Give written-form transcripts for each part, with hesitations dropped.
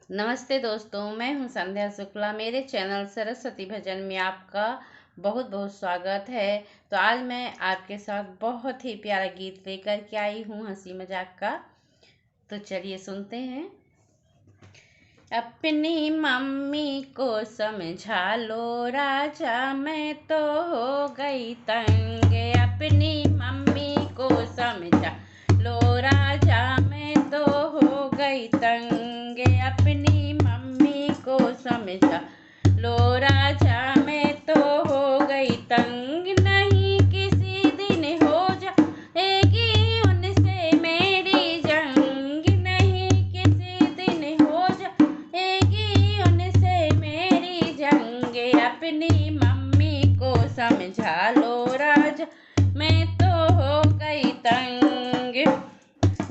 नमस्ते दोस्तों, मैं हूं संध्या शुक्ला। मेरे चैनल सरस्वती भजन में आपका बहुत बहुत स्वागत है। तो आज मैं आपके साथ बहुत ही प्यारा गीत लेकर के आई हूं, हंसी मजाक का। तो चलिए सुनते हैं। अपनी मम्मी को समझा लो राजा, मैं तो हो गई तंग। अपनी मम्मी को समझा लो राजा, मैं तो हो गई तंग। अपनी मम्मी को समझा लो राजा, मैं तो हो गई तंग। नहीं किसी दिन हो जाएगी उनसे मेरी जंग। नहीं किसी दिन हो जाएगी उनसे मेरी जंग। अपनी मम्मी को समझा लो राजा, मैं तो हो गई तंग।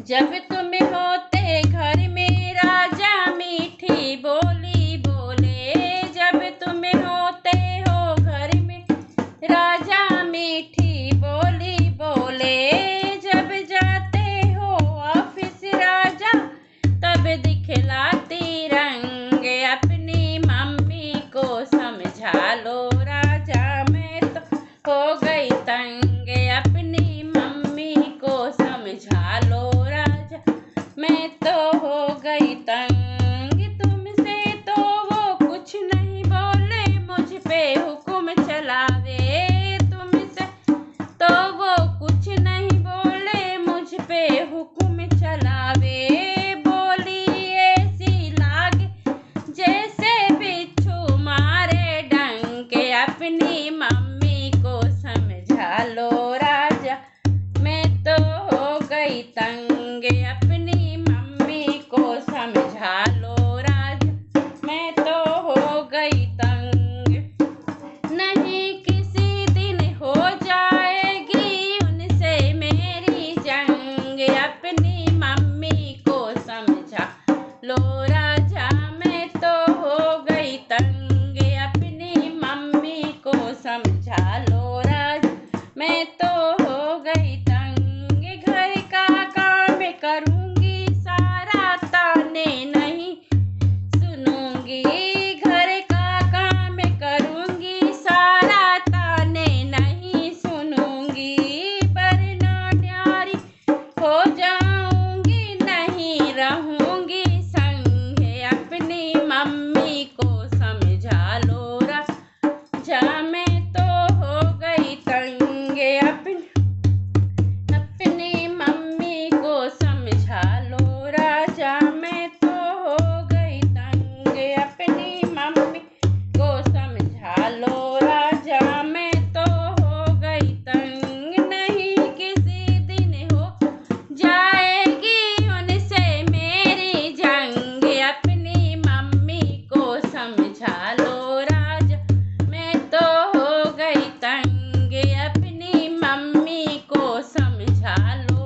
जब तुम होते घर में राजा मीठी बोली बोले। जब तुम होते हो घर में राजा मीठी बोली बोले। जब जाते हो ऑफिस राजा तब दिखलाती रंग। अपनी मम्मी को समझा लो राजा, मैं तो हो गई तंग। अपनी मम्मी को समझा लो राजा, मैं तो हो गई तंग। तुमसे तो वो कुछ नहीं बोले, मुझ पे हुक्म चलावे। तुमसे तो वो कुछ नहीं बोले, मुझ पे हुक्म चलावे। बोली ऐसी लागे जैसे बिच्छू मारे डंक। अपनी मम्मी को समझा लो राजा, मैं तो हो गई तंग। अपनी मम्मी को समझा लो राजा, मैं तो हो गई तंग। नहीं किसी दिन हो जाएगी उनसे मेरी जंग। अपनी मम्मी को समझा लो राजा, मैं तो हो गई तंग। अपनी मम्मी को समझा लो राजा, मैं तो हो गई तंग। घर का काम करूंगी सारा, ताने नहीं सुनूंगी। घर का काम करूंगी सारा, ताने नहीं सुनूंगी। वरना न्यारी हो जाऊंगी, नहीं रहूंगी संग। अपनी मम्मी को समझा लो राजा, मैं तो हो गई तंग। अपनी मम्मी को समझा लो राजा, मैं तो हो गई तंग। अपनी मम्मी को समझा लो राजा, मैं तो हो गई तंग। नहीं किसी दिन हो जाएगी उनसे मेरी जंग। अपनी मम्मी को समझा लो राजा, मैं तो हो गई तंग। अपनी मम्मी को समझा लो।